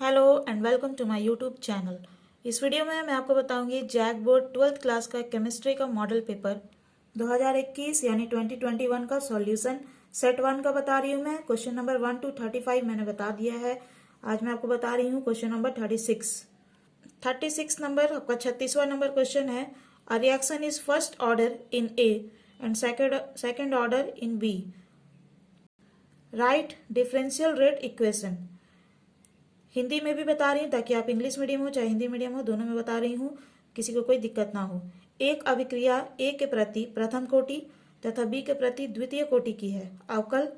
Hello and welcome to my YouTube channel. इस video में मैं आपको बताऊंगी जैक बोर्ड 12th क्लास का केमिस्ट्री का मॉडल पेपर 2021 यानी 2021 का सॉल्यूशन सेट 1 का बता रही हूँ। मैं क्वेश्चन नंबर 1 to 35 मैंने बता दिया है। आज मैं आपको बता रही हूँ क्वेश्चन नंबर 36 नंबर आपका 36वां नंबर क्वेश्चन है। A reaction is first order in A and second order in B. Write differential rate equation. Hindi में भी बता रही हूँ ताकि आप इंग्लिश मीडियम हो चाहे हिंदी मीडियम हो, दोनों में बता रही हूँ, किसी को कोई दिक्कत ना हो। एक अभिक्रिया ए के प्रति प्रथम कोटि तथा बी के प्रति द्वितीय कोटि की है। अवकल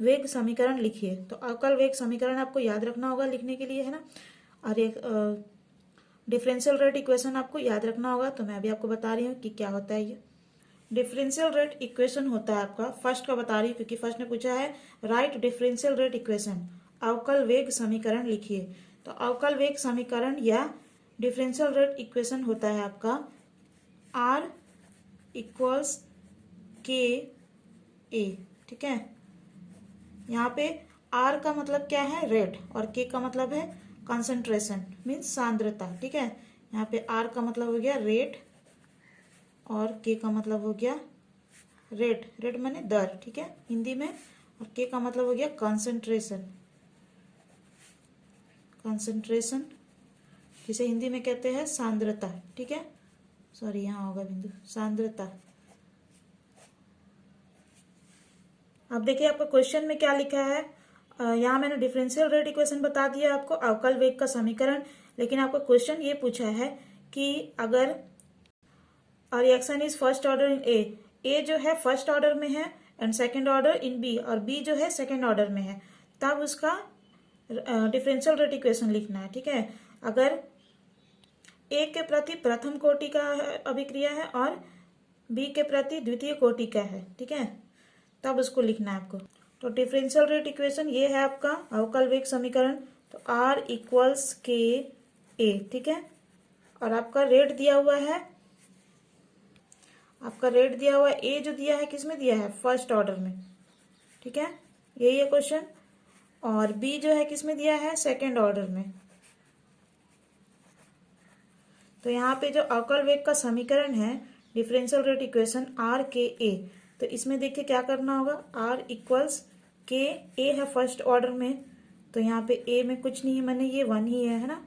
वेग समीकरण लिखिए। तो अवकल वेग समीकरण आपको याद रखना होगा लिखने के लिए, है ना। और एक डिफरेंशियल रेट इक्वेशन आपको याद रखना होगा। तो मैं अभी आपको बता रही हूँ कि क्या होता है ये डिफरेंशियल रेट इक्वेशन। होता है आपका फर्स्ट का बता रही हूँ क्योंकि फर्स्ट ने पूछा है राइट डिफरेंशियल रेट इक्वेशन। अवकल वेग समीकरण लिखिए। तो अवकल वेग समीकरण या डिफरेंशियल रेट इक्वेशन होता है आपका आर इक्वल्स के ए। ठीक है, यहाँ पे आर का मतलब क्या है, रेट, और के का मतलब है कंसंट्रेशन मीन्स सांद्रता। ठीक है, यहाँ पे आर का मतलब हो गया रेट और के का मतलब हो गया रेट। रेट माने दर, ठीक है हिंदी में। और के का मतलब हो गया कंसंट्रेशन। कंसंट्रेशन जिसे हिंदी में कहते हैं सांद्रता। ठीक है, सॉरी यहाँ होगा बिंदु सांद्रता। अब देखिए आपको क्वेश्चन में क्या लिखा है। यहाँ मैंने डिफरेंशियल रेट इक्वेशन बता दिया आपको, अवकल वेग का समीकरण। लेकिन आपको क्वेश्चन ये पूछा है कि अगर reaction is first order in A जो है फर्स्ट ऑर्डर में है and second order in B, और बी जो है सेकेंड ऑर्डर में है, तब उसका डिफरेंशियल रेट इक्वेशन लिखना है। ठीक है, अगर ए के प्रति प्रथम कोटि का अभिक्रिया है और बी के प्रति द्वितीय कोटि का है, ठीक है, तब उसको लिखना है आपको। तो डिफरेंशियल रेट इक्वेशन ये है आपका अवकल वेग समीकरण। तो आर इक्वल्स के ए। ठीक है, और आपका रेट दिया हुआ है, आपका रेट दिया हुआ है ए जो दिया है किस में दिया है, फर्स्ट ऑर्डर में। ठीक है, यही है क्वेश्चन। और बी जो है किस में दिया है, सेकेंड ऑर्डर में। तो यहाँ पे जो अवकल वेग का समीकरण है डिफरेंशियल रेट इक्वेशन आर के ए, तो इसमें देखिए क्या करना होगा, आर इक्वल्स के ए है फर्स्ट ऑर्डर में, तो यहाँ पे ए में कुछ नहीं है, मैंने ये वन ही है ना।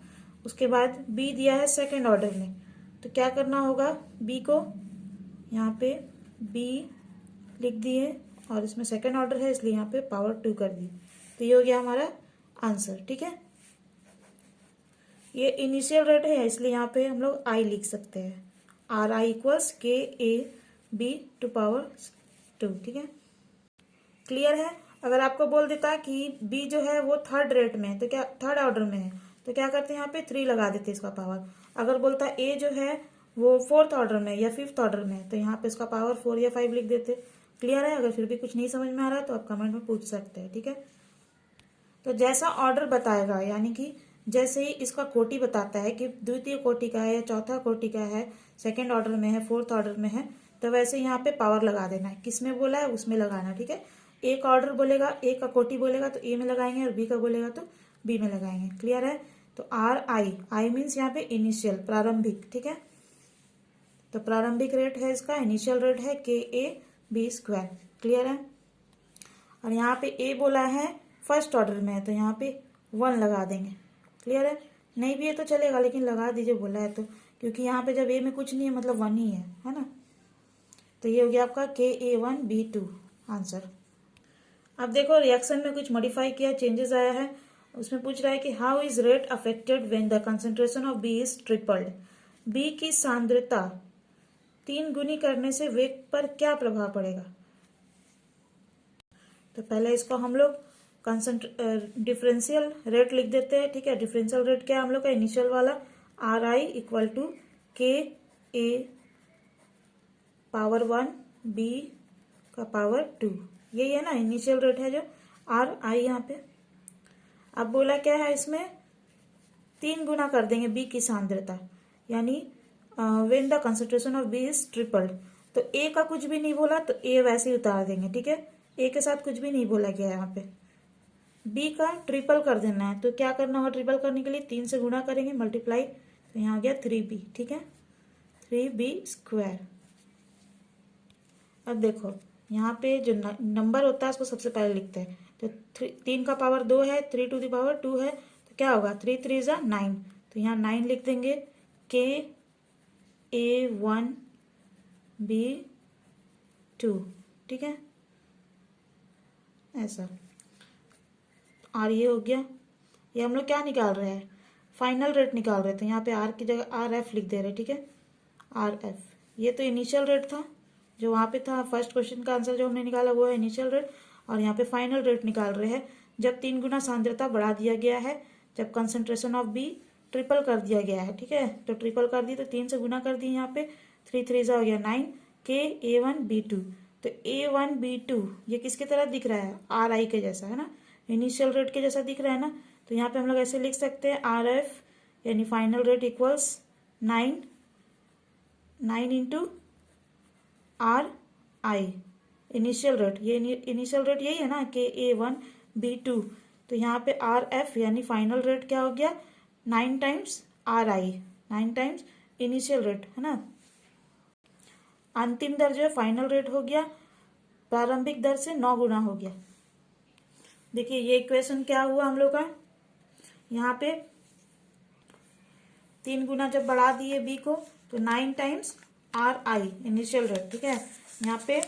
उसके बाद बी दिया है सेकेंड ऑर्डर में, तो क्या करना होगा, बी को यहाँ पे बी लिख दिए और इसमें सेकेंड ऑर्डर है इसलिए यहाँ पे पावर 2 कर दी। तो ये हो गया हमारा आंसर। ठीक है, ये इनिशियल रेट है इसलिए यहाँ पे हम लोग आई लिख सकते हैं, आर आई इक्वल्स के ए बी टू पावर 2। ठीक है, क्लियर है। अगर आपको बोल देता कि बी जो है वो थर्ड रेट में है, तो क्या थर्ड ऑर्डर में है, तो क्या करते हैं यहाँ पे 3 लगा देते इसका पावर। अगर बोलता ए जो है वो फोर्थ ऑर्डर में या फिफ्थ ऑर्डर में, तो यहाँ पे इसका पावर 4 या 5 लिख देते। क्लियर है। अगर फिर भी कुछ नहीं समझ में आ रहा तो आप कमेंट में पूछ सकते हैं। ठीक है, तो जैसा ऑर्डर बताएगा, यानी कि जैसे ही इसका कोटि बताता है कि द्वितीय कोटि का है या चौथा कोटि का है, सेकेंड ऑर्डर में है, फोर्थ ऑर्डर में है, तो वैसे यहाँ पे पावर लगा देना है। किसमें बोला है उसमें लगाना। ठीक है, ए का ऑर्डर बोलेगा, ए का कोटि बोलेगा तो ए में लगाएंगे, और बी का बोलेगा तो बी में लगाएंगे। क्लियर है। तो आर आई, आई मीन्स यहाँ पे इनिशियल प्रारंभिक। ठीक है, तो प्रारंभिक रेट है इसका, इनिशियल रेट है के ए बी स्क्वायर। क्लियर है। और यहाँ पे ए बोला है फर्स्ट ऑर्डर में है, तो यहाँ पे 1 लगा देंगे। क्लियर है। नहीं भी है तो चलेगा लेकिन लगा दीजिए, बोला है तो, क्योंकि यहाँ पे जब ए में कुछ नहीं है मतलब 1 ही है ना। तो ये हो गया आपका के ए 1 बी 2 आंसर। अब देखो रिएक्शन में कुछ मॉडिफाई किया, चेंजेस आया है। उसमें पूछ रहा है कि how is rate affected when the concentration of B is tripled. B की सांद्रता 3 गुनी करने से वेग पर क्या प्रभाव पड़ेगा। तो पहले इसको हम लोग डिफरेंशियल रेट लिख देते हैं। ठीक है, डिफरेंशियल रेट क्या है हम लोग का, इनिशियल वाला आर आई इक्वल टू के ए पावर 1 बी का पावर 2, यही है ना इनिशियल रेट है जो आर आई यहाँ पे। अब बोला क्या है इसमें 3 गुना कर देंगे बी की सांद्रता, यानी when the concentration of B is tripled. तो ए का कुछ भी नहीं बोला तो ए वैसे ही उतार देंगे। ठीक है, ए के साथ कुछ भी नहीं बोला गया यहाँ पे। बी का ट्रिपल कर देना है। तो क्या करना होगा ट्रिपल करने के लिए, 3 से गुणा करेंगे, मल्टीप्लाई, तो यहाँ आ गया 3b। ठीक है, 3b²। अब देखो यहाँ पे जो नंबर होता है उसको सबसे पहले लिखते हैं। तो 3 का पावर 2 है, 3 टू द पावर 2 है, तो क्या होगा 3 3 जा 9। तो यहाँ 9 लिख देंगे, KA1B2। ठीक है, ऐसा। और ये हो गया। ये हम लोग क्या निकाल रहे हैं, फाइनल रेट निकाल रहे थे। यहाँ पे आर की जगह RF लिख दे रहे। ठीक है, RF। ये तो इनिशियल रेट था जो वहाँ पे था। फर्स्ट क्वेश्चन का आंसर जो हमने निकाला वो है इनिशियल रेट, और यहाँ पे फाइनल रेट निकाल रहे हैं जब 3 गुना सांद्रता बढ़ा दिया गया है, जब कंसंट्रेशन ऑफ बी ट्रिपल कर दिया गया है। ठीक है, तो ट्रिपल कर दी तो 3 से गुना कर दी, यहाँ पे 3 3 हो गया 9, KA1B2। तो A1B2 ये किसके तरह दिख रहा है, RI के जैसा है ना, इनिशियल रेट के जैसा दिख रहा है ना। तो यहाँ पे हम लोग ऐसे लिख सकते हैं RF यानी final rate equals 9 into RI initial rate. ये इनिशियल रेट यही है ना, KA1B2। तो यहाँ पे RF यानी फाइनल रेट क्या हो गया, 9 times RI, 9 times initial rate है ना। अंतिम दर जो है फाइनल रेट हो गया, प्रारंभिक दर से 9 गुना हो गया। देखिए ये इक्वेशन क्या हुआ हम लोग का, यहाँ पे 3 गुना जब बढ़ा दिए बी को तो 9 टाइम्स RI इनिशियल रेट। ठीक है, यहाँ पे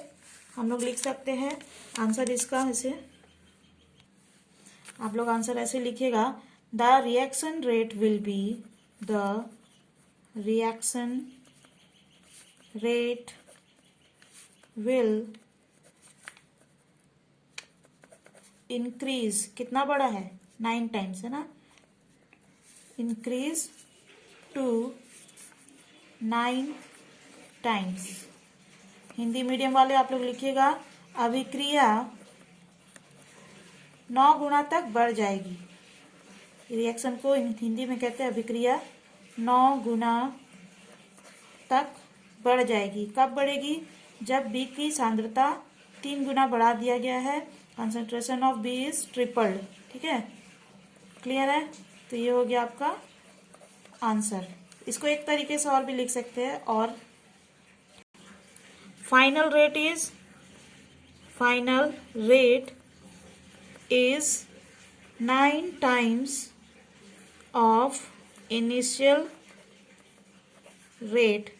हम लोग लिख सकते हैं आंसर इसका ऐसे, आप लोग आंसर ऐसे लिखिएगा, the reaction rate will be, the reaction rate will increase, कितना बड़ा है 9 टाइम्स है ना, increase to 9 times. Hindi medium वाले आप लोग लिखिएगा, अभिक्रिया 9 गुना तक बढ़ जाएगी। रिएक्शन को हिंदी में कहते हैं अभिक्रिया 9 गुना तक बढ़ जाएगी। कब बढ़ेगी, जब बी की सांद्रता 3 गुना बढ़ा दिया गया है, concentration of B is tripled. ठीक है, क्लियर है। तो ये हो गया आपका आंसर। इसको एक तरीके से और भी लिख सकते हैं, और final rate is 9 times of initial rate.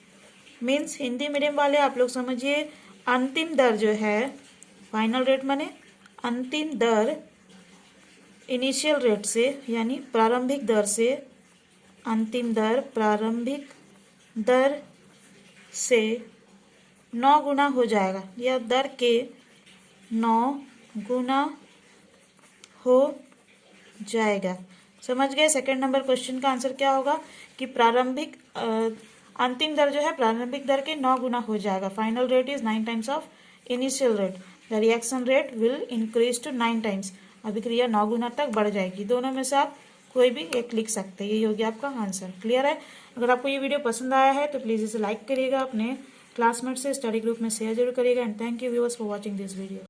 Means Hindi medium वाले आप लोग समझिए, अंतिम दर जो है, फाइनल रेट माने अंतिम दर इनिशियल रेट से यानी प्रारंभिक दर से, अंतिम दर प्रारंभिक दर से 9 गुना हो जाएगा, या दर के 9 गुना हो जाएगा। समझ गए। सेकंड नंबर क्वेश्चन का आंसर क्या होगा कि प्रारंभिक अंतिम दर जो है प्रारंभिक दर के 9 गुना हो जाएगा। Final rate is 9 times of initial rate. The reaction rate will increase to 9 times. अभिक्रिया 9 गुना तक बढ़ जाएगी। दोनों में से आप कोई भी एक लिख सकते हैं। यही हो गया आपका आंसर। क्लियर है। अगर आपको ये वीडियो पसंद आया है तो प्लीज इसे लाइक करिएगा, अपने क्लासमेट से स्टडी ग्रुप में शेयर जरूर करिएगा। And thank you viewers for watching this video.